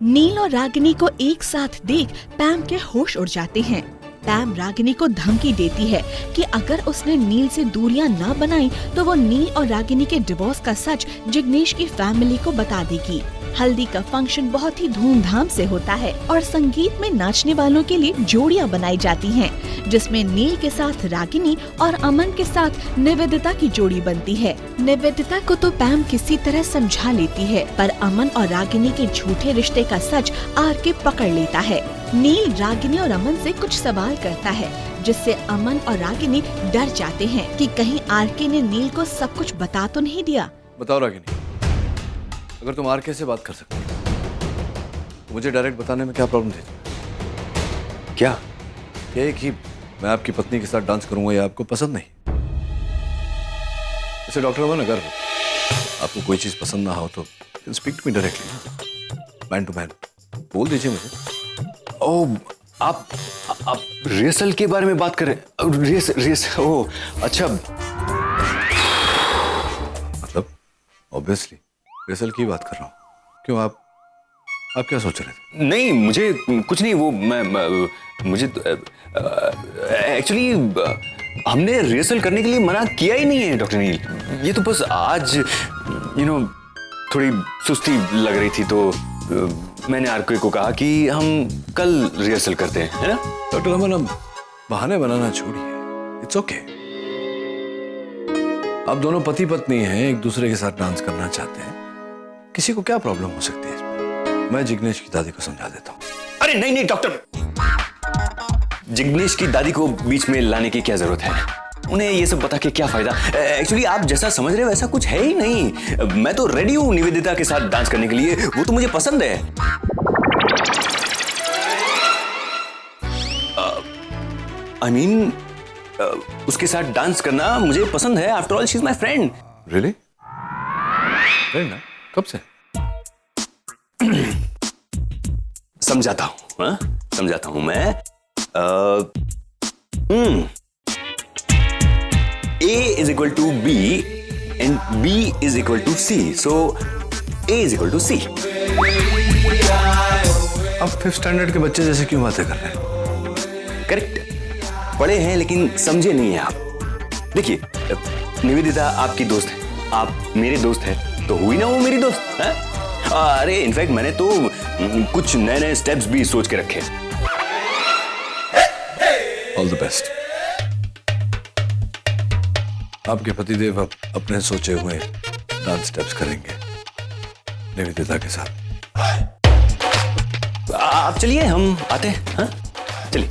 नील और रागिनी को एक साथ देख पैम के होश उड़ जाते हैं। पैम रागिनी को धमकी देती है कि अगर उसने नील से दूरियां न बनाई तो वो नील और रागिनी के डिवोर्स का सच जिग्नेश की फैमिली को बता देगी। हल्दी का फंक्शन बहुत ही धूमधाम से होता है और संगीत में नाचने वालों के लिए जोड़ियां बनाई जाती हैं, जिसमें नील के साथ रागिनी और अमन के साथ निवेदिता की जोड़ी बनती है। निवेदिता को तो पैम किसी तरह समझा लेती है, पर अमन और रागिनी के झूठे रिश्ते का सच आर के पकड़ लेता है। नील रागिनी और अमन से कुछ सवाल करता है, जिससे अमन और रागिनी डर जाते हैं कि कहीं आर के ने नील को सब कुछ बता तो नहीं दिया। बताओ रागिनी, अगर तुम आर के से बात कर सकती हो तो मुझे डायरेक्ट बताने में क्या प्रॉब्लम थी? क्या ये कि मैं आपकी पत्नी के साथ डांस करूंगा या आपको पसंद नहीं? वैसे डॉक्टर अमन, अगर आपको कोई चीज पसंद ना हो तो speak to me directly, man to man बोल दीजिए मुझे। ओह, आप रिहर्सल के बारे में बात कर रहे हैं? रिहर्सल, ओह अच्छा। मतलब ऑब्वियसली रिहर्सल की बात कर रहा हूँ। क्यों, आप क्या सोच रहे थे? नहीं, मुझे कुछ नहीं। वो मुझे एक्चुअली हमने रिहर्सल करने के लिए मना किया ही नहीं है डॉक्टर नील। ये तो बस आज थोड़ी सुस्ती लग रही थी तो मैंने आरके को कहा कि हम कल रिहर्सल करते हैं, है ना? डॉक्टर अमन, अब बहाने बनाना छोड़िए, इट्स ओके। आप दोनों पति पत्नी हैं, एक दूसरे के साथ डांस करना चाहते हैं, किसी को क्या प्रॉब्लम हो सकती है इसमें? मैं जिग्नेश की दादी को समझा देता हूँ। अरे नहीं नहीं डॉक्टर, जिग्नेश की दादी को बीच में लाने की क्या जरूरत है? उन्हें ये सब बता के क्या फायदा? एक्चुअली आप जैसा समझ रहे हो वैसा कुछ है ही नहीं। मैं तो रेडी हूँ निवेदिता के साथ डांस करने के लिए, वो तो मुझे पसंद है। आई मीन उसके साथ डांस करना मुझे पसंद है। After all she is my friend. Really? Friend ना? कब से? समझाता हूँ, समझाता हूँ मैं। A is equal to B and B is equal to C. So A is equal to C. अब 5th स्टैंडर्ड के बच्चे जैसे क्यों बातें कर रहे हैं? करेक्ट, पढ़े हैं लेकिन समझे नहीं है आप। देखिए, निवेदिता आपकी दोस्त है, आप मेरे दोस्त हैं, तो हुई ना वो मेरी दोस्त है? अरे इनफैक्ट मैंने तो कुछ नए नए स्टेप्स भी सोच के रखे। All the best. आपके पतिदेव अब अपने सोचे हुए डांस स्टेप्स करेंगे निवेदिता के साथ। आप चलिए, हम आते हैं। हाँ चलिए,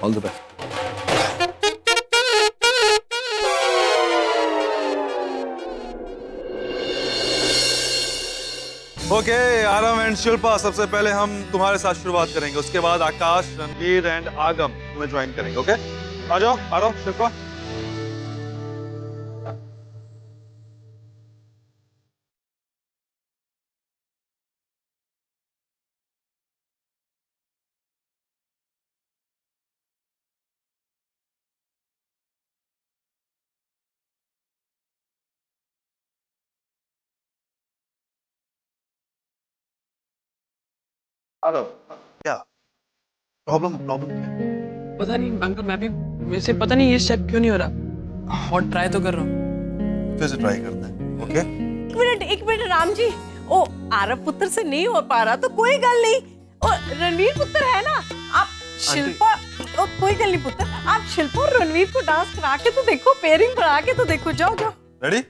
all the best. Okay, Aram and Shilpa, सबसे पहले हम तुम्हारे साथ शुरुआत करेंगे, उसके बाद आकाश, रणवीर एंड आगम तुम्हें ज्वाइन करेंगे। ओके, आ जाओ आरम, शिल्पा। आरम, क्या प्रॉब्लम क्या है? पता नहीं अंकल, मैं भी मेरे से पता नहीं ये स्टेप क्यों नहीं हो रहा, और ट्राई तो कर रहा हूँ। फिर से ट्राई करते हैं। ओके, एक मिनट राम जी। ओ, आरव पुत्र से नहीं हो पा रहा तो कोई गल नहीं। और रणवीर पुत्र है ना, आप शिल्पा, कोई गल नहीं पुत्र, आप शिल्पा और रणवीर को डांस करा के तो देखो, पेयरिंग बना के तो देखो। जाओ जाओ। रेडी?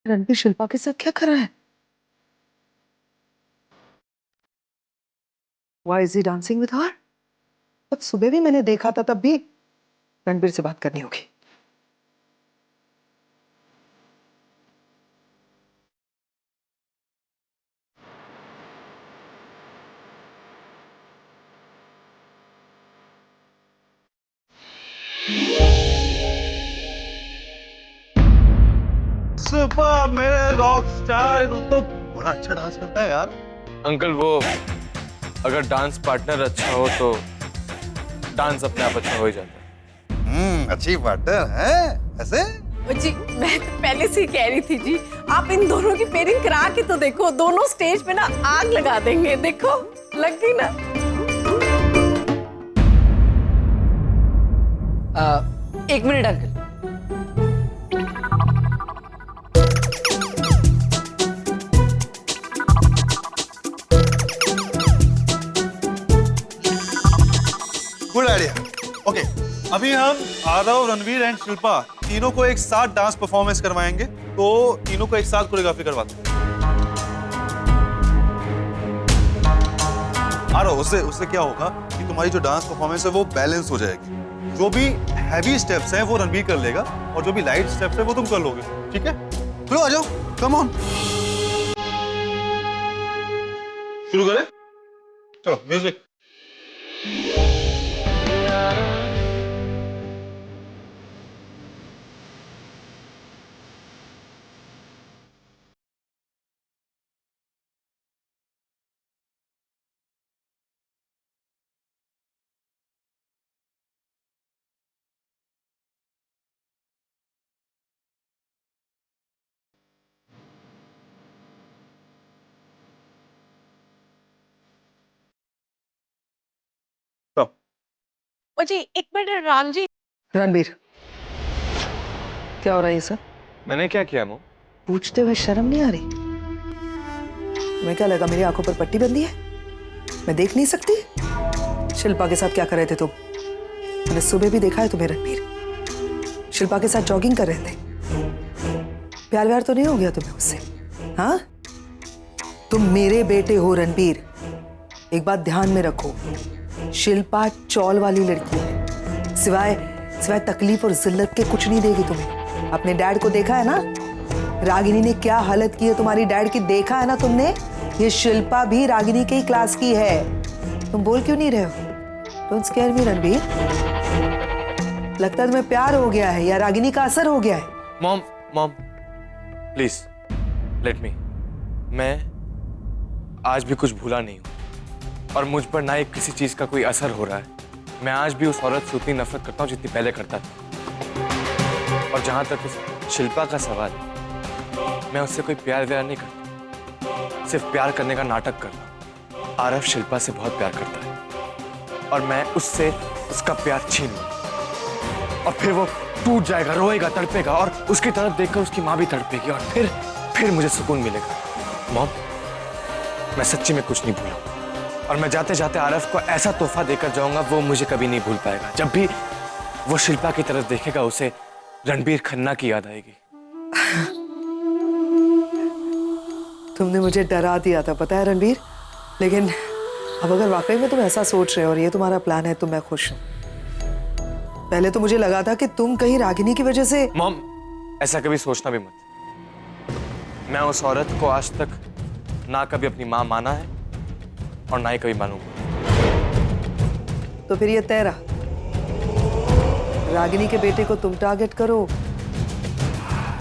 रणबीर शिल्पा के साथ क्या कर रहा है? Why is he dancing with her? तब सुबह भी मैंने देखा था, तब भी रणबीर से बात करनी होगी। सुपर मेरे रॉक स्टार, तो बड़ा अच्छा डांस करता है यार। अंकल वो अगर डांस पार्टनर अच्छा हो तो डांस अपने आप अच्छा हो ही जाता है। अच्छी पार्टनर है ऐसे। जी मैं तो पहले से ही कह रही थी जी, आप इन दोनों की पेयरिंग करा के तो देखो, दोनों स्टेज पे ना आग लगा देंगे। देखो लग गई ना। एक minute uncle. Good idea. Okay, अभी हम आरव, रणवीर एंड शिल्पा तीनों को एक साथ डांस परफॉर्मेंस करवाएंगे, तो तीनों को एक साथ कोरियोग्राफी करवाते हैं। आरव, उससे क्या होगा कि तुम्हारी जो डांस परफॉर्मेंस है वो बैलेंस हो जाएगी। जो भी हैवी स्टेप्स हैं वो रणवीर कर लेगा और जो भी लाइट स्टेप्स है वो तुम कर लोगे, ठीक है? चलो आ जाओ, कम ऑन। शुरू करें? चलो म्यूजिक। जी एक मिनट राम जी। रणबीर, क्या हो रहा है ये सब? मैंने क्या किया मो? पूछते हुए शर्म नहीं आ रही? तुम्हें क्या लगा मेरी आंखों पर पट्टी बंधी है? मैं देख नहीं सकती? शिल्पा के साथ क्या कर रहे थे तुम? मैंने सुबह भी देखा है तुम्हें रणबीर, शिल्पा के साथ जॉगिंग कर रहे थे। प्यार व्यार तो नहीं हो गया तुम्हें उससे? हाँ, तुम मेरे बेटे हो रणबीर। एक बात ध्यान में रखो, शिल्पा चौल वाली लड़की है, सिवाय तकलीफ और जिल्लत के कुछ नहीं देगी तुम्हें। अपने डैड को देखा है ना, रागिनी ने क्या हालत की है तुम्हारी डैड की, देखा है ना तुमने? ये शिल्पा भी रागिनी के ही क्लास की है। तुम बोल क्यों नहीं रहे हो? Don't scare me Ranbir. लगता है तुम्हें प्यार हो गया है या रागिनी का असर हो गया है? Mom please let me. मैं आज भी कुछ भूला नहीं हूं और मुझ पर ना ही किसी चीज का कोई असर हो रहा है। मैं आज भी उस औरत से उतनी नफरत करता हूं जितनी पहले करता था। और जहां तक उस शिल्पा का सवाल है, मैं उससे कोई प्यार व्यार नहीं करता, सिर्फ प्यार करने का नाटक करता हूं। आरव शिल्पा से बहुत प्यार करता है और मैं उससे उसका प्यार छीन लूंगा और फिर वो टूट जाएगा, रोएगा, तड़पेगा और उसकी तरफ देखकर उसकी माँ भी तड़पेगी और फिर मुझे सुकून मिलेगा। मॉम, मैं सच्ची में कुछ नहीं भूला और मैं जाते जाते आरव को ऐसा तोहफा देकर जाऊंगा वो मुझे कभी नहीं भूल पाएगा। जब भी वो शिल्पा की तरफ देखेगा उसे रणबीर खन्ना की याद आएगी। तुमने मुझे डरा दिया था, पता है रणबीर, लेकिन अब अगर वाकई में तुम ऐसा सोच रहे हो और ये तुम्हारा प्लान है तो मैं खुश हूं। पहले तो मुझे लगा था कि तुम कहीं रागिनी की वजह से। मॉम, ऐसा कभी सोचना भी मत। मैं उस औरत को आज तक ना कभी अपनी मां माना है और ना ही कभी मानूंगा। तो फिर ये तय रहा, रागिनी के बेटे को तुम टारगेट करो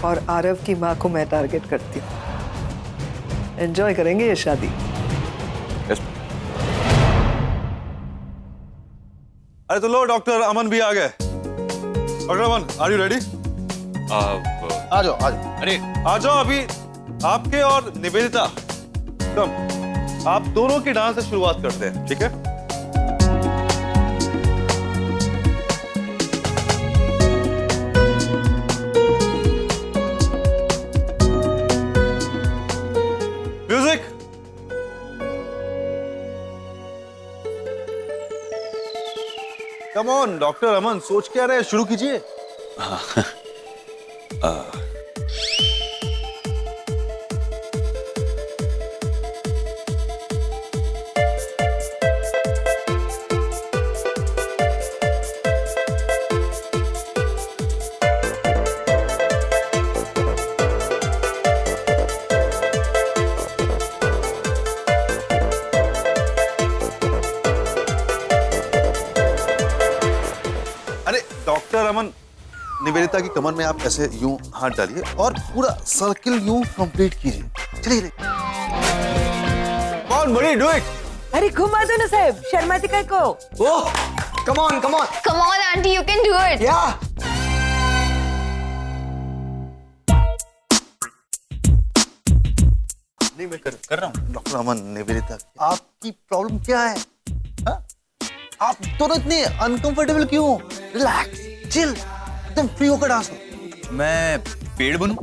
और आरव की मां को मैं टारगेट करती हूँ। एंजॉय करेंगे ये शादी। yes. अरे तो लो, डॉक्टर अमन भी आ गए। Doctor Aman, are you ready? आ जाओ। अरे आ जाओ, अभी आपके और निवेदिता, कम, आप दोनों की डांस से शुरुआत करते हैं, ठीक है? म्यूजिक। कम ऑन डॉक्टर अमन, सोच क्या रहे, शुरू कीजिए। निवेदिता की कमर में आप ऐसे यूं हाथ डालिए और पूरा सर्किल यूं कंप्लीट कीजिए। चलिए। कौन बड़ी डू इट। अरे घुमा दो ना साहब, शर्माती काय को। Oh come on come on. Come on, auntie, you can do it. या नहीं मैं कर रहा हूँ। डॉक्टर अमन, निवेदिता आपकी प्रॉब्लम क्या है? हा? आप दोनों इतने अनकंफर्टेबल क्यों? रिलैक्स, चिल, एकदम फ्री होकर डांस करो। मैं पेड़ बनूं?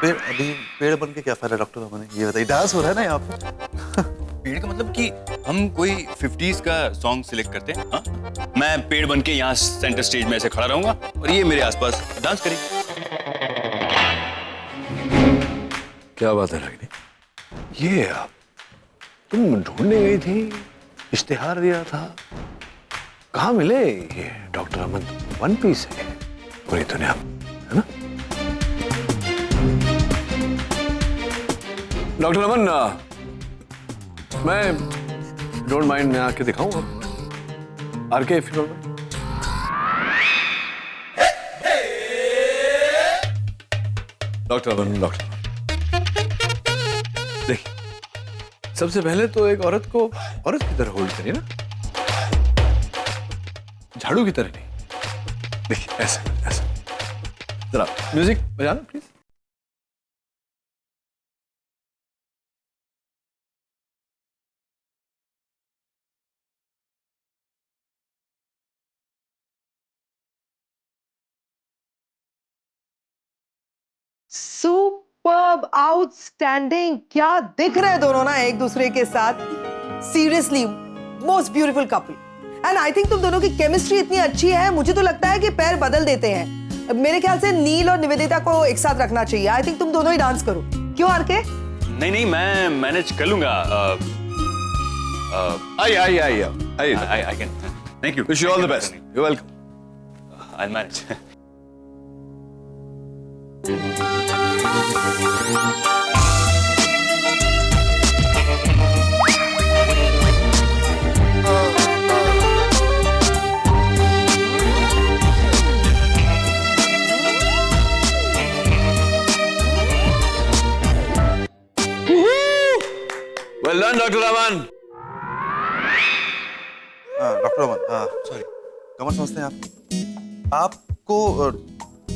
पेड़ बन के क्या फायदा डॉक्टर अमन? ये बताइए, डांस हो रहा है ना यहाँ पे। पेड़ का मतलब कि हम कोई 50s का सॉन्ग सिलेक्ट करते हैं। हाँ? मैं पेड़ बन के यहाँ सेंटर स्टेज में ऐसे खड़ा रहूंगा और ये मेरे आसपास डांस करेगी। क्या बात है रागिनी? ये आप तुम ढूंढने गई थी, इश्तिहार दिया था, कहाँ मिले ये डॉक्टर अमन? वन पीस है पूरी दुनिया, है ना? डॉक्टर अमन, मैं डोंट माइंड, मैं आके दिखाऊंगा आर के फिल्म में। डॉक्टर अमन, डॉक्टर देखिए, सबसे पहले तो एक औरत को औरत की तरह होल्ड करिए ना, झाड़ू की तरह नहीं। देखिए ऐसे ऐसे, जरा म्यूजिक बजाना प्लीज। Superb, outstanding. क्या दिख रहे हैं दोनों ना एक दूसरे के साथ। Seriously most beautiful couple. And I think तुम दोनों की केमिस्ट्री इतनी अच्छी है, मुझे तो लगता है कि पैर बदल देते हैं। मेरे ख्याल से नील और निवेदिता को एक साथ रखना चाहिए। आई थिंक तुम दोनों ही डांस करो। क्यों आर के? नहीं नहीं, मैं मैनेज कर लूंगा। I can. Thank you. Wish you all the best. You welcome. I manage. Well done doctor Aman. Doctor Aman, sorry, कमर समझते हैं आप? आपको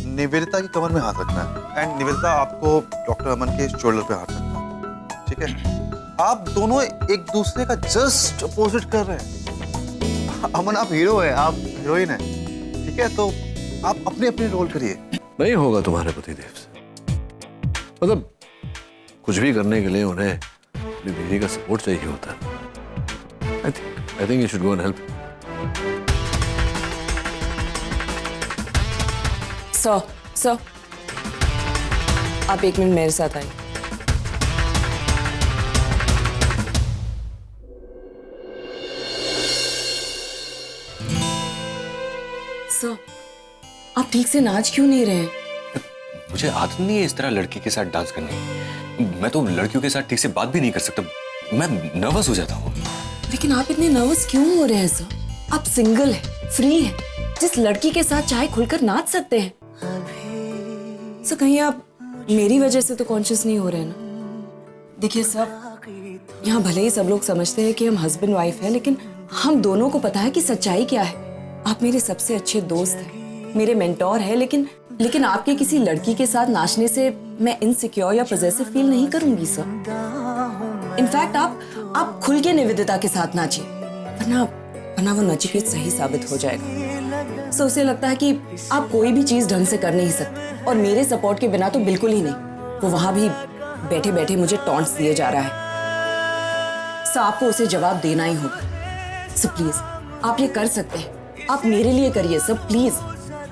निवेदिता की कमर में हाथ रखना है एंड निवेदिता आपको डॉक्टर अमन के शोल्डर पे हाथ रखना है, ठीक है? आप दोनों एक दूसरे का जस्ट अपोजिट कर रहे हैं। अमन आप हीरो है, आप हीरोइन है, ठीक है? तो आप अपने अपने रोल करिए। नहीं होगा तुम्हारे पतिदेव से, मतलब कुछ भी करने के लिए उन्हें अपनी बीवी का सपोर्ट चाहिए होता है। I think you should go and help. Sir, आप एक मिनट मेरे साथ आइए। सर, आप ठीक से नाच क्यों नहीं रहे? मुझे आदत नहीं है इस तरह लड़की के साथ डांस करने की। मैं तो लड़कियों के साथ ठीक से बात भी नहीं कर सकता, मैं नर्वस हो जाता हूँ। लेकिन आप इतने नर्वस क्यों हो रहे हैं सर? आप सिंगल हैं, फ्री हैं, जिस लड़की के साथ चाहे खुलकर नाच सकते हैं। सर, कहीं आप मेरी वजह से तो कॉन्शियस नहीं हो रहे हैं ना? देखिए सर, यहाँ भले ही सब लोग समझते हैं कि हम हस्बैंड वाइफ हैं, लेकिन हम दोनों को पता है कि सच्चाई क्या है। आप मेरे सबसे अच्छे दोस्त हैं, मेरे मेंटोर हैं, लेकिन आपके किसी लड़की के साथ नाचने से मैं इनसिक्योर या पोजेसिव फील नहीं करूंगी सर। इनफैक्ट आप खुल के निवेदिता के साथ नाचिए, वरना वो नचिकेत सही साबित हो जाएगा। सो उसे लगता है कि आप कोई भी चीज ढंग से कर नहीं सकते, और मेरे सपोर्ट के बिना तो बिल्कुल ही नहीं। वो वहां भी बैठे बैठे मुझे टॉन्ट्स दिए जा रहा है। सो आपको उसे जवाब देना ही होगा। सो प्लीज, आप ये कर सकते हैं, आप मेरे लिए करिए sir, please.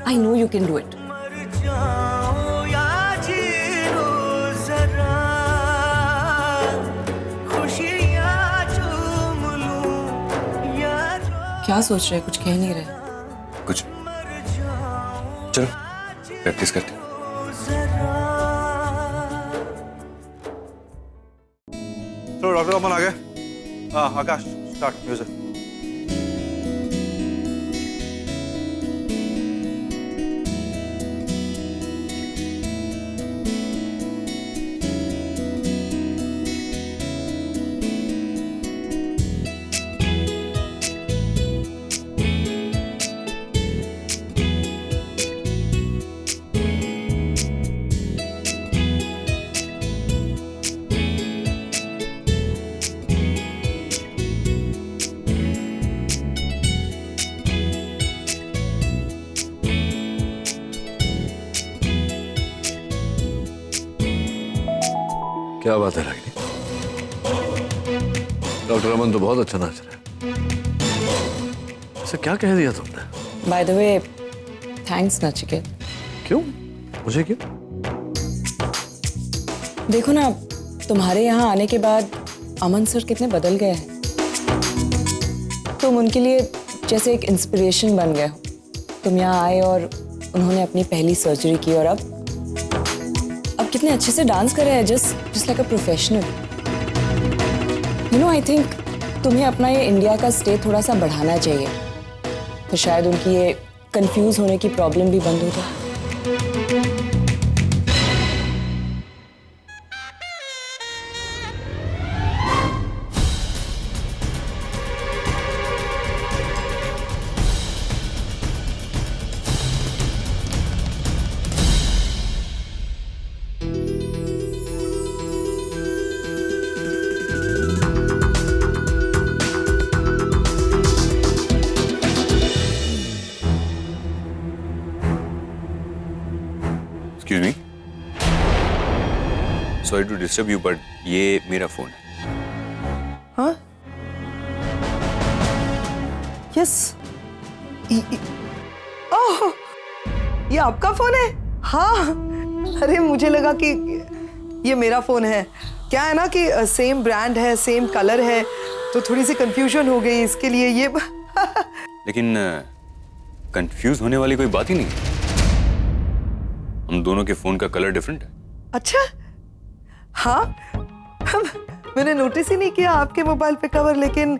I know you can do it. क्या सोच रहे हैं? कुछ कह नहीं रहे? कुछ, चलो प्रैक्टिस करते हैं। चलो डॉक्टर अमन आ गए। आकाश, स्टार्ट म्यूजिक। क्या बात है रागिनी, डॉक्टर अमन तो बहुत अच्छा नाच रहा है। ऐसा क्या कह दिया तुमने? By the way, thanks Nachiket. क्यों? मुझे क्यों? देखो ना, तुम्हारे यहाँ आने के बाद अमन सर कितने बदल गए हैं। तुम उनके लिए जैसे एक इंस्पिरेशन बन गए हो। तुम यहाँ आए और उन्होंने अपनी पहली सर्जरी की और अब कितने अच्छे से डांस कर रहे हैं, just like a professional. You know, I think तुम्हें अपना ये इंडिया का स्टे थोड़ा सा बढ़ाना चाहिए, तो शायद उनकी ये कंफ्यूज होने की प्रॉब्लम भी बंद हो जाए। Excuse me. Sorry to disturb you, but ये मेरा फोन है। हाँ? यस। ओह, ये आपका फोन है? हाँ। अरे मुझे लगा कि ये मेरा फोन है। क्या है ना कि सेम ब्रांड है, सेम कलर है, तो थोड़ी सी कंफ्यूजन हो गई, इसके लिए ये लेकिन कंफ्यूज होने वाली कोई बात ही नहीं है। हम दोनों के फोन का कलर डिफरेंट है। अच्छा, हाँ। मैंने नोटिस ही नहीं किया आपके मोबाइल पे कवर, लेकिन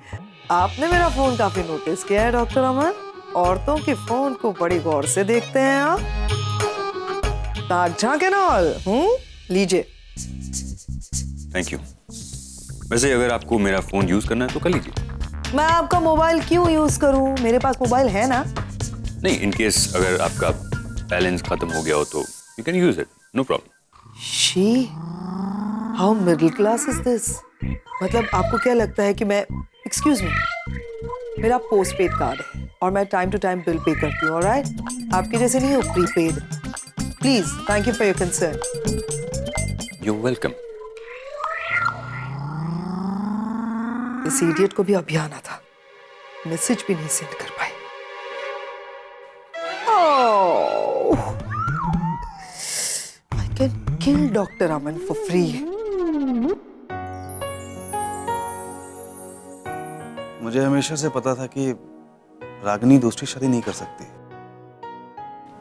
आपने मेरा फोन काफी नोटिस किया है डॉक्टर अमन। औरतों के फोन को बड़ी गौर से देखते हैं आप। ताक झांक एंड ऑल। लीजिए। Thank you. वैसे अगर आपको मेरा फोन यूज करना है तो कर लीजिए। मैं आपका मोबाइल क्यों यूज करूं? मेरे पास मोबाइल है ना। नहीं, इन केस अगर आपका बैलेंस खत्म हो गया हो तो you can use it, no problem. She, how middle class is this? मतलब आपको क्या लगता है कि मैं, एक्सक्यूज मी, मेरा पोस्ट पेड कार्ड है और मैं time to time bill pay करती हूँ, ऑलराइट? आपके जैसे नहीं हो prepaid. Please, thank you for your concern. You welcome. इस इडियट को भी अभी आना था, मैसेज भी नहीं सेंड कर पाए। I can kill Dr. Aman for free. मुझे हमेशा से पता था कि रागिनी दूसरी शादी नहीं कर सकती।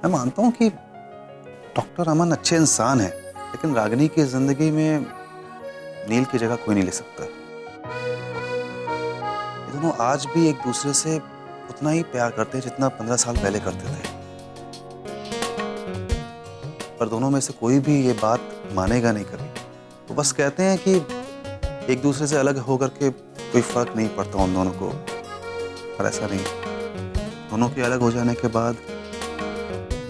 मैं मानता हूं कि डॉक्टर अमन अच्छे इंसान हैं, लेकिन रागिनी की जिंदगी में नील की जगह कोई नहीं ले सकता। ये दोनों आज भी एक दूसरे से उतना ही प्यार करते हैं जितना 15 साल पहले करते थे, पर दोनों में से कोई भी ये बात मानेगा नहीं कभी। वो बस कहते हैं कि एक दूसरे से अलग होकर के कोई फर्क नहीं पड़ता उन दोनों को, पर ऐसा नहीं। दोनों के अलग हो जाने के बाद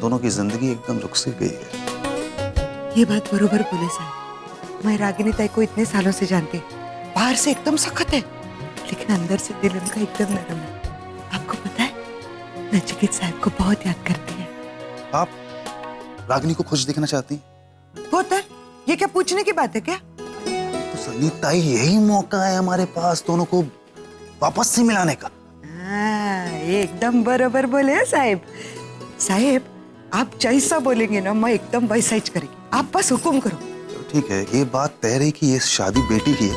दोनों की जिंदगी एकदम रुक सी गई है। ये बात बरोबर बोले साहब। मैं रागिनी ताई को इतने सालों से जानती, बाहर से एकदम सख्त है, लेकिन अंदर से दिल उनका एकदम नरम है। आपको पता है, नचिकेत साहब को बहुत याद करती है। आप रागिनी को खुश देखना चाहती हैं? पोतर, ये क्या पूछने की बात है क्या? तो संगीता, यही मौका है हमारे पास दोनों को वापस से मिलाने का। एकदम बरोबर बोले हैं साहब। साहब, आप जैसा बोलेंगे ना, मैं एकदम वैसा ही करेंगे। आप बस हुक्म करो। तो ठीक है, ये बात तय रही कि ये शादी बेटी की है,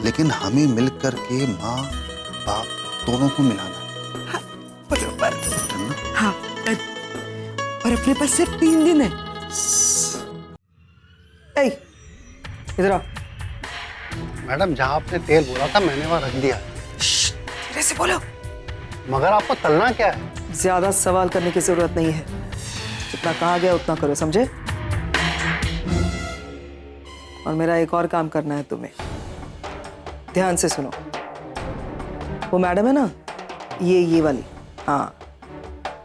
लेकिन हमें मिलकर के माँ बाप दोनों को मिलाना। हाँ, बरोबर। हाँ, और अपने पास सिर्फ 3 दिन है। इधर आओ। मैडम, जहाँ आपने तेल बोला था मैंने वहाँ रख दिया। धीरे से बोलो। मगर आपको तलना क्या है? ज्यादा सवाल करने की जरूरत नहीं है, जितना कहा गया उतना करो, समझे? और मेरा एक और काम करना है तुम्हें। ध्यान से सुनो। वो मैडम है ना, ये वाली, हाँ,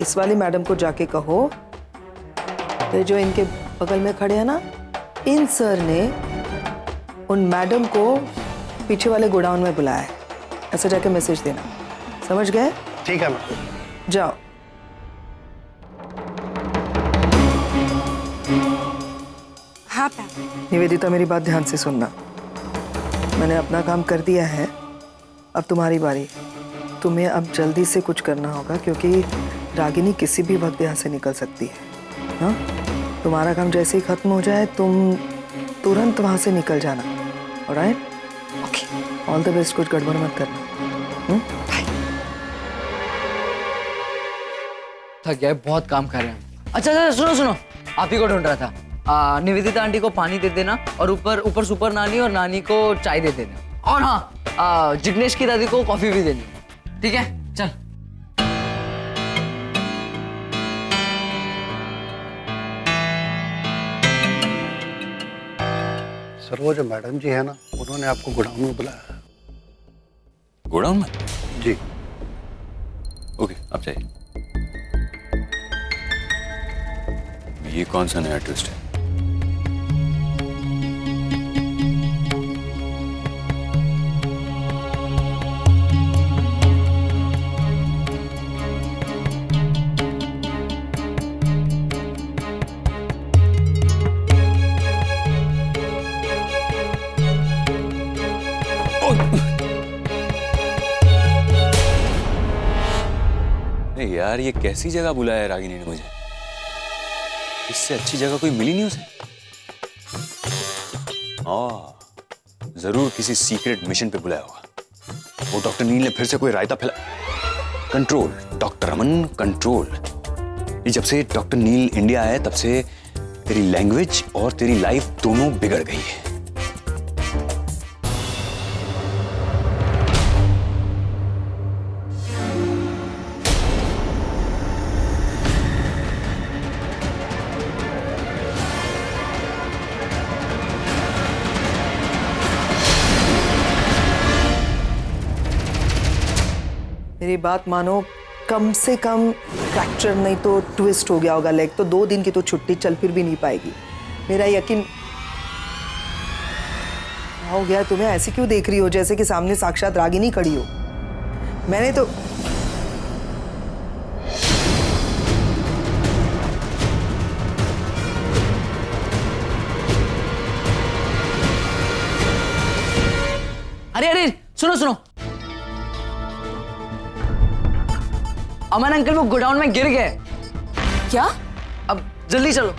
इस वाली मैडम को जाके कहो, ये जो इनके बगल में खड़े हैं ना, इन सर ने उन मैडम को पीछे वाले गोडाउन में बुलाया है। ऐसे जाके मैसेज देना, समझ गए? ठीक है मैडम। जाओ। हाँ, निवेदिता, मेरी बात ध्यान से सुनना। मैंने अपना काम कर दिया है, अब तुम्हारी बारी। तुम्हें अब जल्दी से कुछ करना होगा क्योंकि रागिनी किसी भी वक्त यहाँ से निकल सकती है। हाँ, तुम्हारा काम जैसे ही खत्म हो जाए तुम तुरंत वहाँ से निकल जाना। Alright? Okay, all the best. कुछ गड़बड़ मत करना। बाय। थक गया, बहुत काम कर रहे हैं। अच्छा सुनो सुनो, आप ही को ढूंढ रहा था। निवेदिता आंटी को पानी दे देना और ऊपर सुपर नानी और नानी को चाय दे देना। और हाँ, जिग्नेश की दादी को कॉफी भी देनी। ठीक है, चल। सर वो जो मैडम जी है ना, उन्होंने आपको गोडाउन में बुलाया। गोडाउन में? जी। ओके, आप जाइए। ये कौन सा नया ट्विस्ट है? यार ये कैसी जगह बुलाया है रागिनी ने मुझे? इससे अच्छी जगह कोई मिली नहीं उसे। जरूर किसी सीक्रेट मिशन पे बुलाया होगा। वो डॉक्टर नील ने फिर से कोई रायता फैला। कंट्रोल डॉक्टर अमन, कंट्रोल। ये जब से डॉक्टर नील इंडिया आया तब से तेरी लैंग्वेज और तेरी लाइफ दोनों बिगड़ गई है। मेरी बात मानो, कम से कम फ्रैक्चर नहीं तो ट्विस्ट हो गया होगा लेग, तो 2 दिन की तो छुट्टी चल फिर भी नहीं पाएगी। मेरा यकीन हो गया। तुम्हें ऐसे क्यों देख रही हो जैसे कि सामने साक्षात रागिनी खड़ी हो? मैंने तो अरे सुनो सुनो, अमन अंकल वो गोडाउन में गिर गए। क्या? अब जल्दी चलो।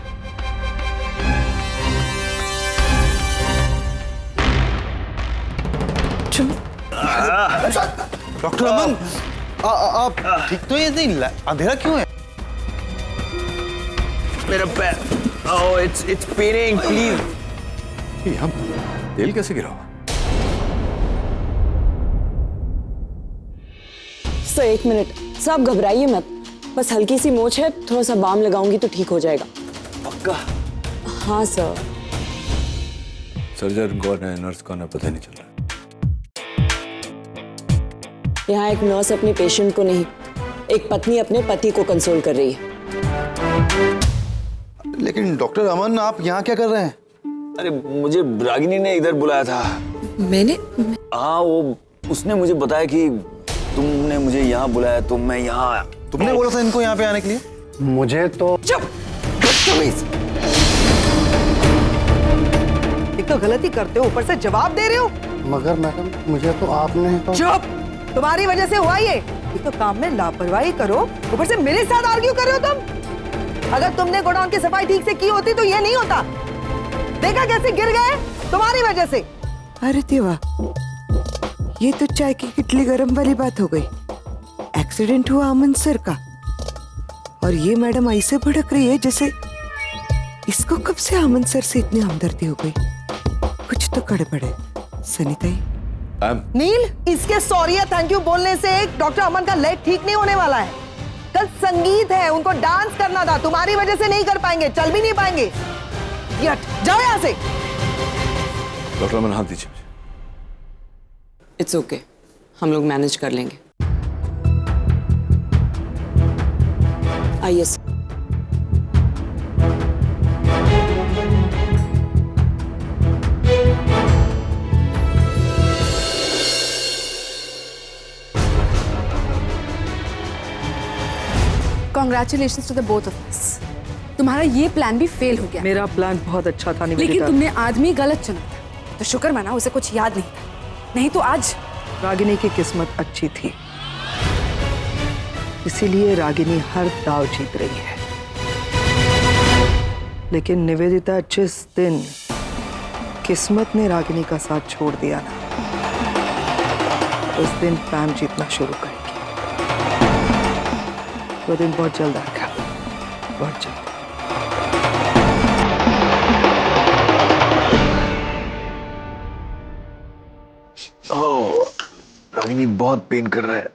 डॉक्टर अमन, आप ठीक तो? ये नहीं, अंधेरा क्यों है? मेरा पैर, ओह इट्स पेनिंग, प्लीज। यहाँ तेल कैसे गिरा हुआ? सर 1 मिनट, सर आप घबराइए मत, बस हल्की सी मोच है, थोड़ा सा बाम लगाऊंगी तो ठीक हो जाएगा। पक्का? हाँ सर। सर्जन कौन है, नर्स कौन है, पता नहीं चल रहा। यहाँ एक नर्स अपने पेशेंट को नहीं, एक पत्नी अपने पति को कंसोल कर रही है। लेकिन डॉक्टर अमन, आप यहाँ क्या कर रहे हैं? अरे मुझे रागिनी ने इधर बुलाया था। मैंने? हाँ, वो उसने मुझे बताया कि तुमने मुझे यहाँ बुलाया तो मैं यहाँ आया। तुमने बोला था इनको यहाँ पे आने के लिए? मुझे तो चुप। एक तो गलती करते हो, ऊपर से जवाब दे रहे हो। मगर मैडम, मुझे तो आपने तो... चुप, तुम्हारी वजह से हुआ ये। एक तो काम में लापरवाही करो, ऊपर से मेरे साथ आर्ग्यू कर रहे हो तुम। अगर तुमने गोडाउन की सफाई ठीक से की होती तो ये नहीं होता। देखा कैसे गिर गए? तुम्हारी वजह से। अरे देवा, ये तो चाय की किटली गरम वाली बात हो गई। एक्सीडेंट हुआ अमन सर का, और ये मैडम ऐसे भड़क रही है जैसे इसको कब से अमन सर से इतनी हमदर्दी हो गई। कुछ तो गड़बड़ है। सनीताई, नील, इसके सॉरी या थैंक यू बोलने से डॉक्टर अमन का लेग ठीक नहीं होने वाला है। कल संगीत है, उनको डांस करना था, तुम्हारी वजह से नहीं कर पाएंगे, चल भी नहीं पाएंगे। जाओ यहाँ से। डॉक्टर अमन, हाथ दीजिए। इट्स ओके, हम लोग मैनेज कर लेंगे। आइए। Congratulations to the both of us. तुम्हारा ये प्लान भी फेल हो गया। मेरा प्लान बहुत अच्छा था निवेदिता। लेकिन तुमने आदमी गलत चुना था, तो शुक्र मनाओ उसे कुछ याद नहीं था। नहीं तो आज रागिनी की किस्मत अच्छी थी, इसीलिए रागिनी हर दाव जीत रही है। लेकिन निवेदिता जिस दिन किस्मत ने रागिनी का साथ छोड़ दिया ना, उस दिन पैम जीतना शुरू करेगी। वो दिन बहुत जल्द आएगा, बहुत जल्द। रागिनी बहुत पेन कर रहा है।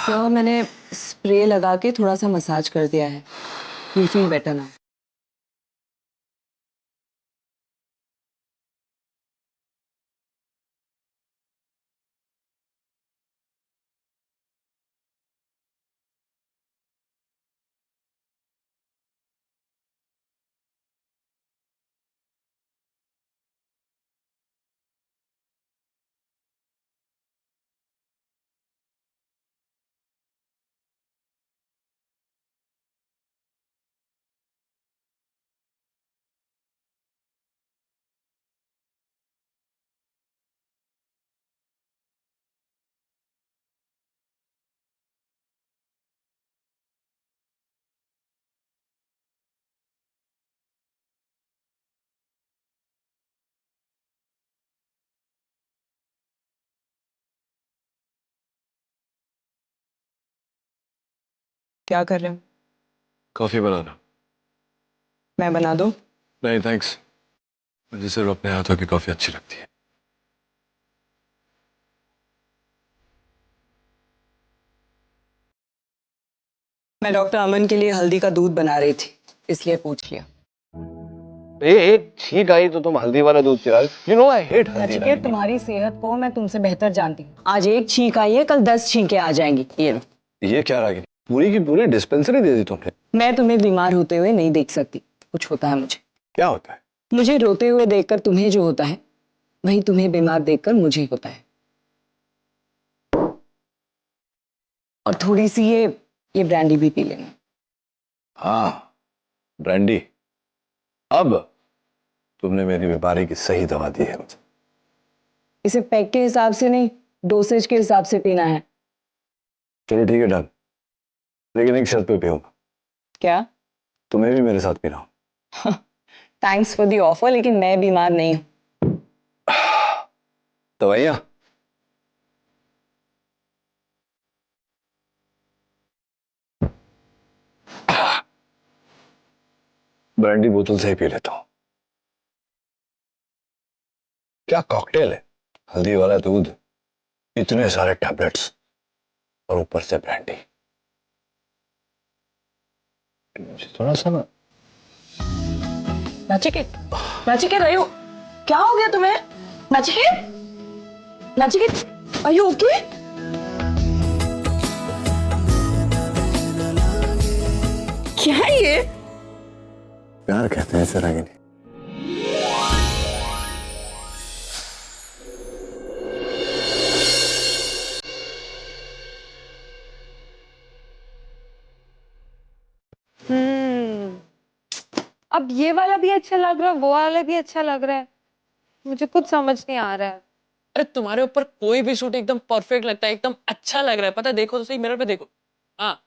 तो मैंने स्प्रे लगा के थोड़ा सा मसाज कर दिया है। यू फील बेटर ना? क्या कर रहे हो? कॉफी बनाना। मैं बना दूं? नहीं थैंक्स, मुझे सिर्फ अपने हाथों की कॉफी अच्छी लगती है। मैं डॉक्टर अमन के लिए हल्दी का दूध बना रही थी, इसलिए पूछ लिया। एक छींक आई तो तुम हल्दी वाला दूध पिला। यू नो आई हेट हल्दी। नचिकेत, तुम्हारी सेहत को मैं तुमसे बेहतर जानती हूँ। आज एक छींक आई है, कल 10 छींकें आ जाएंगी। ये लो। ये क्या रागिनी, पूरी की पूरी डिस्पेंसरी दे दी तुमने। मैं तुम्हें बीमार होते हुए नहीं देख सकती, कुछ होता है मुझे। क्या होता है? मुझे रोते हुए देखकर तुम्हें जो होता है, वही तुम्हें बीमार देखकर मुझे होता है। और थोड़ी सी ये ब्रांडी भी पी लेना। हाँ ब्रांडी, अब तुमने मेरी बीमारी की सही दवा दी है मुझे। इसे पैक के हिसाब से नहीं, डोसेज के हिसाब से पीना है। चलो ठीक है डन, लेकिन एक शर्त पे पीऊंगा। क्या? तुम्हें भी मेरे साथ पीना हो। थैंक्स फॉर द ऑफर, लेकिन मैं बीमार नहीं हूं। दवाइयाँ? ब्रांडी बोतल से ही पी लेता हूं। क्या कॉकटेल है, हल्दी वाला दूध, इतने सारे टैबलेट्स और ऊपर से ब्रांडी। थोड़ा सा ना। नचिकेत, नचिकेत आयु, क्या हो गया तुम्हें? नचिकेत, नचिकेत आयु ओके? क्या है ये? प्यार कहते हैं इसे रागिनी। अब ये वाला भी अच्छा लग रहा है, वो वाला भी अच्छा लग रहा है, मुझे कुछ समझ नहीं आ रहा है। अरे तुम्हारे ऊपर कोई भी सूट एकदम परफेक्ट लगता है, एकदम अच्छा लग रहा है। पता है, देखो तो सही, मिरर पे देखो। हाँ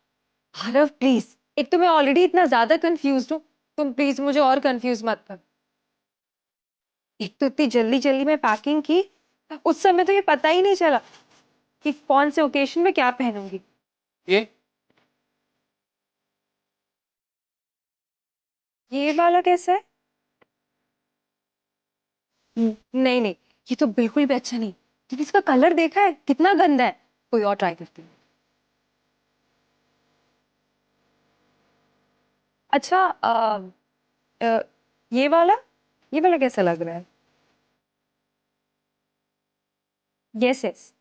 आरव प्लीज, एक तो मैं ऑलरेडी इतना ज्यादा कंफ्यूज हूँ, तुम प्लीज मुझे और कंफ्यूज मत कर। एक तो इतनी जल्दी जल्दी मैं पैकिंग की, उस समय तो ये पता ही नहीं चला कि कौन से ओकेशन में क्या पहनूंगी। ये वाला कैसा है? नहीं नहीं, ये तो बिल्कुल भी अच्छा नहीं। तुम इसका कलर देखा है, कितना गंदा है। कोई और ट्राई करती हूँ। अच्छा ये वाला कैसा लग रहा है? यस यस,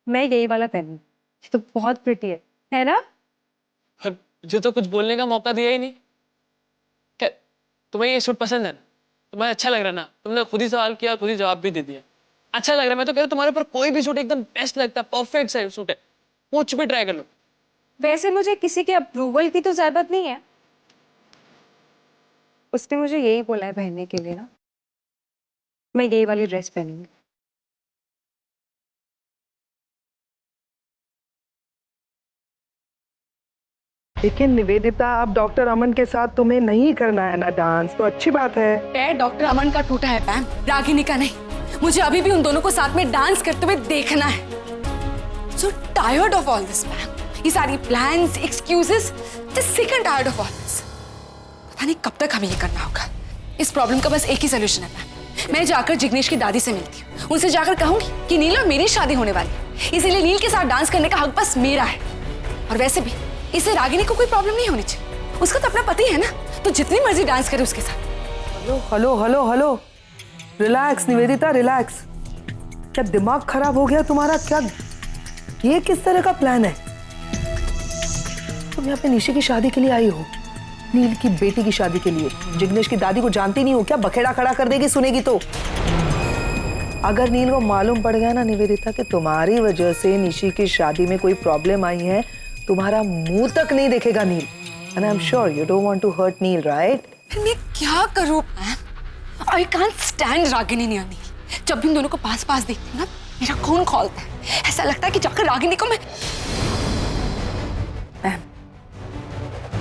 मैं यही वाला पहनूं। ये तो बहुत प्रिटी है ना? मुझे तो कुछ बोलने का मौका दिया ही नहीं। क्या तुम्हें ये सूट पसंद है ना? तुम्हें अच्छा लग रहा है ना? तुमने खुद ही सवाल किया, खुद ही जवाब भी दे दिया। अच्छा लग रहा है। मैं तो कह रहा हूं तुम्हारे ऊपर कोई भी सूट एकदम बेस्ट लगता है, परफेक्ट सा सूट है, कुछ भी ट्राई कर लो। वैसे मुझे किसी के अप्रूवल की तो जरूरत नहीं है, उसने मुझे यही बोला है पहनने के लिए ना। मैं यही वाली ड्रेस पहनूंगी। लेकिन निवेदिता, आप डॉक्टर अमन के साथ तुम्हें नहीं करना है ना डांस, तो अच्छी बात है। पैर डॉक्टर अमन का टूटा है पैम, रागिनी का नहीं। मुझे अभी भी उन दोनों को साथ में डांस करते हुए देखना है। So tired of all this, पैम। ये सारी plans, excuses, just sick and tired of all this। पता नहीं कब तक हमें ये करना होगा। इस प्रॉब्लम का बस एक ही सोल्यूशन है पैम। मैं जाकर जिग्नेश की दादी से मिलती हूँ, उनसे जाकर कहूंगी कि नील और मेरी शादी होने वाली है, इसीलिए नील के साथ डांस करने का हक बस मेरा है। और वैसे भी इसे रागिनी को कोई प्रॉब्लम नहीं होनी चाहिए, उसका तो अपना पति है ना, तो जितनी मर्जी डांस करे उसके साथ। Hello hello hello, relax Nivedita, relax. क्या दिमाग खराब हो गया तुम्हारा? क्या ये किस तरह का प्लान है? तुम यहाँ पे निशी की शादी के लिए आई हो, नील की बेटी की शादी के लिए। जिग्नेश की दादी को जानती नहीं हो क्या? बखेड़ा खड़ा कर देगी सुनेगी तो। अगर नील को मालूम पड़ गया ना निवेदिता कि तुम्हारी वजह से निशी की शादी में कोई प्रॉब्लम आई है, तुम्हारा मुंह तक नहीं देखेगा Neel. And I am sure you don't want to hurt Neel, right? मैं क्या करूं ma'am? I can't stand Ragini near Neel. जब भी इन दोनों को पास पास देखती हूँ ना, मेरा खून खौलता है। ऐसा लगता है कि जाकर रागिनी को मैं। मैम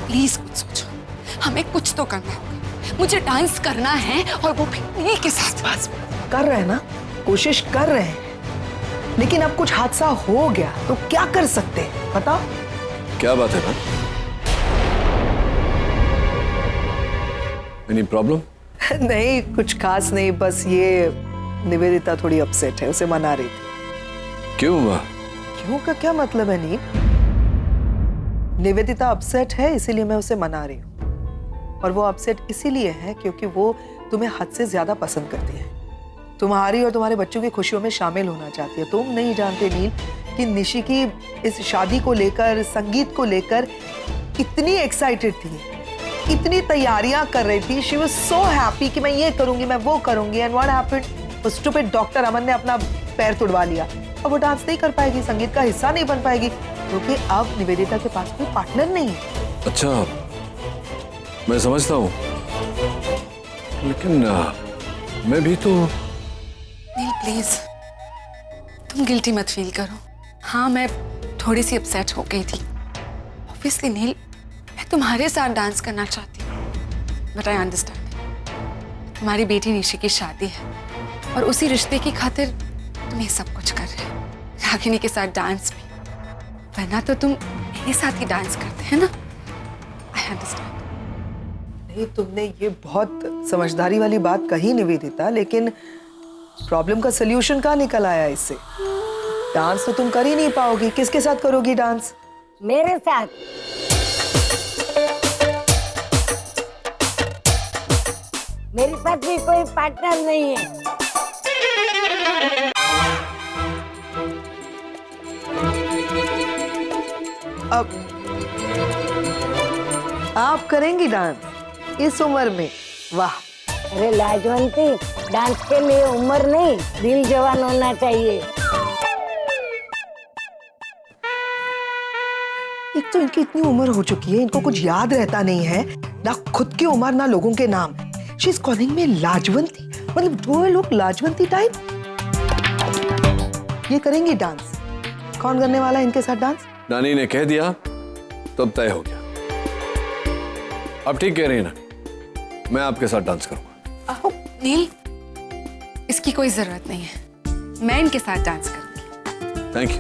प्लीज कुछ सोचो, हमें कुछ तो करना होगा। मुझे डांस करना है और वो भी नील के साथ। बस कर रहे हैं ना, कोशिश कर रहे हैं, लेकिन अब कुछ हादसा हो गया तो क्या कर सकते हैं बताओ? क्या बात है ना? Any problem? नहीं कुछ खास नहीं, बस ये निवेदिता थोड़ी अपसेट है, उसे मना रही थी। क्यों हुआ? क्यों का क्या मतलब है नील? निवेदिता अपसेट है इसीलिए मैं उसे मना रही हूँ, और वो अपसेट इसीलिए है क्योंकि वो तुम्हें हद से ज्यादा पसंद करती है, तुम्हारी और तुम्हारे बच्चों की खुशियों में शामिल होना चाहती है। तुम नहीं जानते नील कि निशी की इस शादी को लेकर, संगीत को लेकर इतनी एक्साइटेड थी, इतनी तैयारियां कर रही थी। शी वाज सो हैप्पी कि मैं ये करूंगी, मैं वो करूंगी। And what happened? उस स्टूपिड डॉक्टर अमन ने अपना पैर तुड़वा लिया, अब वो डांस नहीं कर पाएगी, संगीत का हिस्सा नहीं बन पाएगी, क्योंकि अब निवेदिता के पास कोई पार्टनर नहीं है। अच्छा, मैं समझता हूँ, लेकिन मैं भी तो। नील प्लीज तुम गिल्टी मत फील करो। हाँ मैं थोड़ी सी अपसेट हो गई थी ऑब्वियसली नील, मैं तुम्हारे साथ डांस करना चाहती हूँ, बट आई अंडरस्टैंड तुम्हारी बेटी निशी की शादी है और उसी रिश्ते की खातिर तुम ये सब कुछ कर रहे हो, रागिनी के साथ डांस भी, वरना तो तुम मेरे साथ ही डांस करते हैं ना। I understand. नहीं तुमने ये बहुत समझदारी वाली बात कही निवेदिता, लेकिन प्रॉब्लम का सलूशन कहाँ निकल आया इससे? डांस तो तुम कर ही नहीं पाओगी, किसके साथ करोगी डांस? मेरे साथ। मेरे पास भी कोई पार्टनर नहीं है। अब आप करेंगी डांस इस उम्र में? वाह। अरे लाजवंती, डांस के लिए उम्र नहीं, दिल जवान होना चाहिए। एक तो इनकी इतनी उम्र हो चुकी है, इनको कुछ याद रहता नहीं है, ना खुद की उम्र ना लोगों के नाम। शी इज कॉलिंग मी लाजवंती, मतलब दो लोग लाजवंती टाइप। ये करेंगी डांस? कौन करने वाला है इनके साथ डांस? नानी ने कह दिया तब तय हो गया। अब ठीक कह रही है ना, मैं आपके साथ डांस करूंगा। नील इसकी कोई जरूरत नहीं है, मैं इनके साथ डांस करूंगी। Thank you.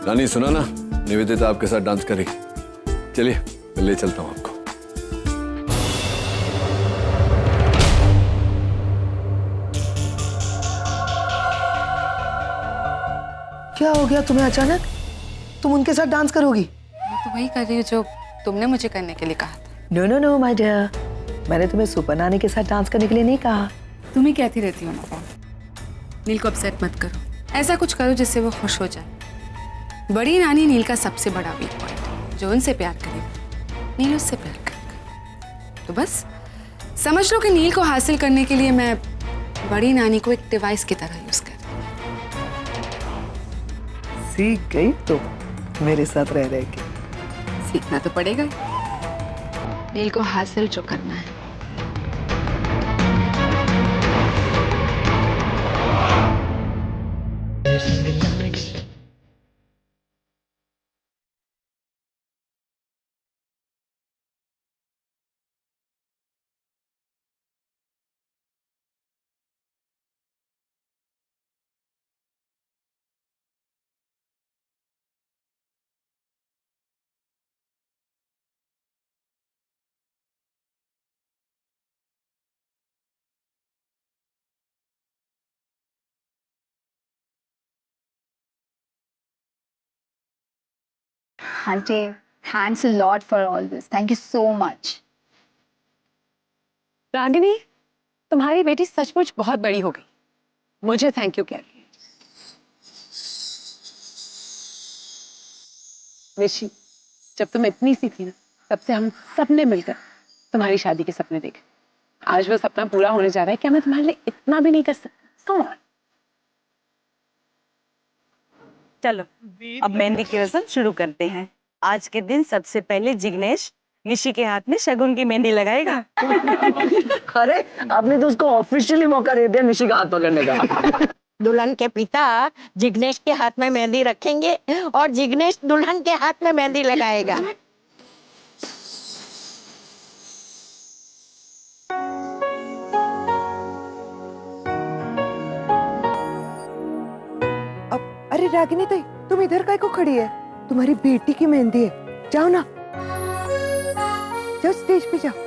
नानी सुना ना, निवेदिता आपके साथ डांस करेगी। चलिए मैं ले चलता हूँ आपको। क्या हो गया तुम्हें अचानक? तुम उनके साथ डांस करोगी? मैं तो वही कर रही हूँ जो तुमने मुझे करने के लिए कहा था। No no no my dear, मैंने तुम्हें सुपर नानी के साथ डांस करने के लिए नहीं कहा। तुम ही कहती रहती हो ना, नील को अपसेट मत करो, ऐसा कुछ करो जिससे वो खुश हो जाए। बड़ी नानी नील का सबसे बड़ा वीक पॉइंट है, जो उनसे प्यार करेगा नील उससे प्यार करेगा। तो बस समझ लो कि नील को हासिल करने के लिए मैं बड़ी नानी को एक डिवाइस की तरह यूज कर रही हूँ। सीख गई तो मेरे साथ रह रहे के। सीखना तो पड़ेगा, नील को हासिल जो करना है। Aunty, thanks a lot for all this, thank you so much. Ragini, तुम्हारी बेटी सचमुच बहुत बड़ी हो गई, मुझे थैंक यू कह रही है। ऋषि, जब तुम इतनी सी थी ना, तब से हम सबने मिलकर तुम्हारी शादी के सपने देखे। आज वो सपना पूरा होने जा रहा है, क्या मैं तुम्हारे लिए इतना भी नहीं कर सकती? Come on। चलो अब मेहंदी की रस्म शुरू करते हैं। आज के दिन सबसे पहले जिग्नेश निशी के हाथ में शगुन की मेहंदी लगाएगा। अरे आपने तो उसको ऑफिशियली मौका दे दिया निशी का हाथ पकड़ने का। दुल्हन के पिता जिग्नेश के हाथ में मेहंदी रखेंगे और जिग्नेश दुल्हन के हाथ में मेहंदी लगाएगा। अरे रागिनी ताई, तुम इधर काय को खड़ी है? तुम्हारी बेटी की मेहंदी है, जाओ ना, जाओ स्टेज पे जाओ।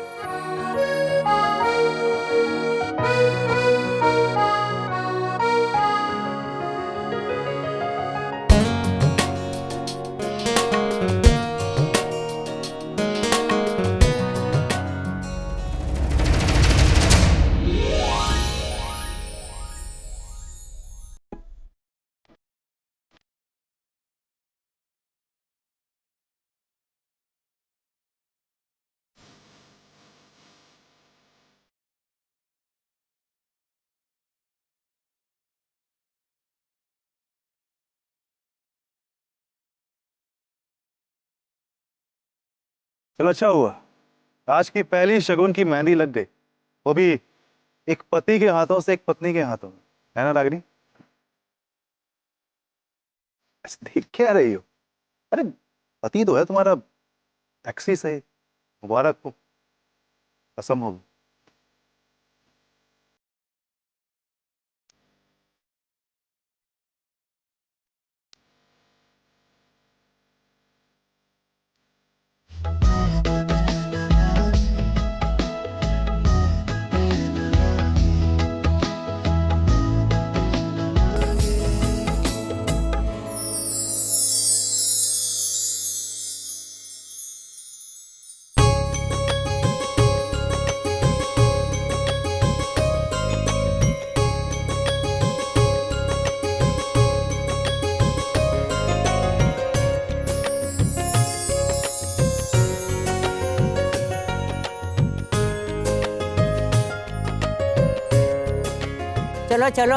चलो अच्छा हुआ, आज की पहली शगुन की मेहंदी लग गई, वो भी एक पति के हाथों से एक पत्नी के हाथों में, है ना रागिनी? देख क्या रही हो? अरे पति तो है तुम्हारा टैक्सी से, मुबारक हो, कसम हो। चलो चलो,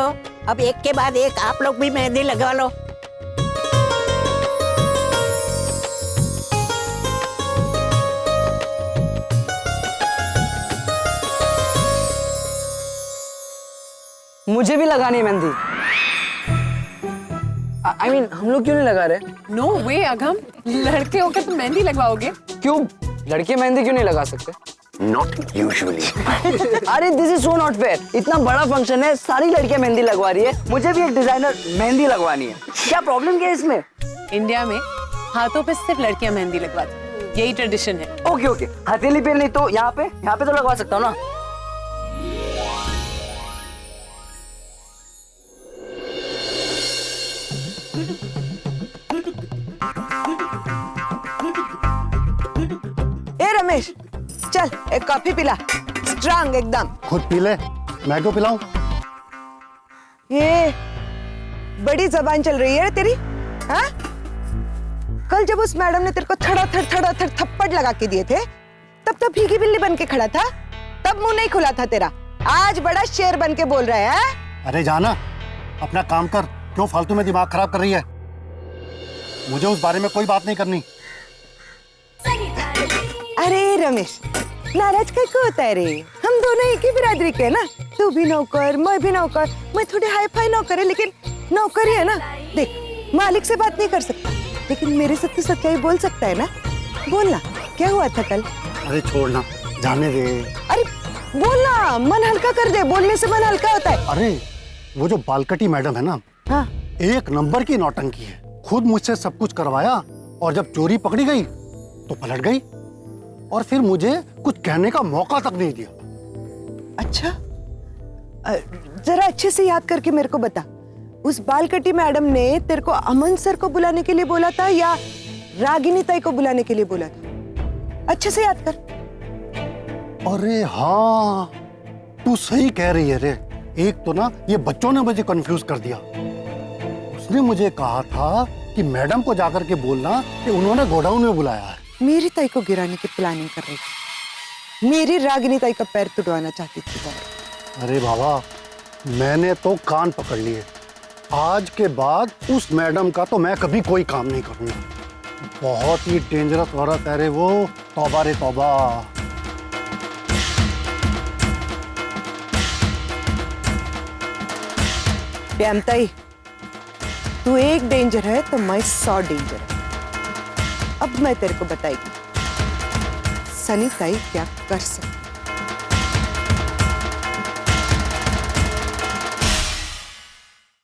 अब एक के बाद एक आप लोग भी मेहंदी लगवा लो। मुझे भी लगानी है मेहंदी। I mean, हम लोग क्यों नहीं लगा रहे? नो वे अगम, लड़के होकर तुम मेहंदी लगवाओगे? क्यों? लड़के मेहंदी क्यों नहीं लगा सकते? Not usually। अरे this is so not fair. इतना बड़ा फंक्शन है, सारी लड़कियां मेहंदी लगवा रही है, मुझे भी एक डिजाइनर मेहंदी लगवानी है। क्या प्रॉब्लम क्या है इसमें? इंडिया में हाथों पे सिर्फ लड़कियां मेहंदी लगवाती, यही ट्रेडिशन है। ओके ओके, हथेली पे नहीं तो यहाँ पे तो लगवा सकता हूँ ना। ए रमेश, चल एक कॉफी पिला, स्ट्रांग एकदम। खुद पी ले, मैं क्यों पिलाऊं? ये बड़ी जबान चल रही है तेरी, हाँ? कल जब उस मैडम ने तेरे को थड़ा थड़ थप्पड़ लगा के दिए थे, तब तो भीगी बिल्ली बन के खड़ा था, तब मुंह नहीं खुला था तेरा। आज बड़ा शेर बन के बोल रहा है। अरे जाना, अपना काम कर, क्यों फालतू में दिमाग खराब कर रही है? मुझे उस बारे में कोई बात नहीं करनी। अरे रमेश, नाराज क्या क्यों होता है रे? हम दोनों एक ही बिरादरी के हैं ना, तू भी नौकर, मैं भी नौकर। मैं थोड़ी हाई फाई नौकर है, लेकिन नौकर ही है ना। देख, मालिक से बात नहीं कर सकता, लेकिन मेरे से तो सच्चाई बोल सकता है ना। बोलना, क्या हुआ था कल? अरे छोड़ना, जाने दे। अरे बोलना, मन हल्का कर दे, बोलने से मन हल्का होता है। अरे वो जो बालकटी मैडम है ना, हाँ, एक नंबर की नौटंकी है। खुद मुझसे सब कुछ करवाया और जब चोरी पकड़ी गई तो पलट गई और फिर मुझे कुछ कहने का मौका तक नहीं दिया। अच्छा, जरा अच्छे से याद करके मेरे को बता, उस बालकटी मैडम ने तेरे को अमन सर को बुलाने के लिए बोला था या रागिनी ताई को बुलाने के लिए बोला था। अच्छे से याद कर। अरे हाँ, तू सही कह रही है रे। एक तो ना ये बच्चों ने मुझे कंफ्यूज कर दिया। उसने मुझे कहा था कि मैडम को जाकर के बोलना कि उन्होंने गोडाउन में बुलाया है। मेरी ताई को गिराने की प्लानिंग कर रही थी। मेरी रागिनी ताई का पैर तुड़वाना चाहती थी। अरे बाबा, मैंने तो कान पकड़ लिए। आज के बाद उस मैडम का तो मैं कभी कोई काम नहीं करूंगा। बहुत ही डेंजरस औरत है रे वो। तौबा रे तौबा। प्याम ताई, तू एक डेंजर है तो मैं 100 डेंजर है। अब मैं तेरे को बताएगी सनी ताई क्या कर सकती।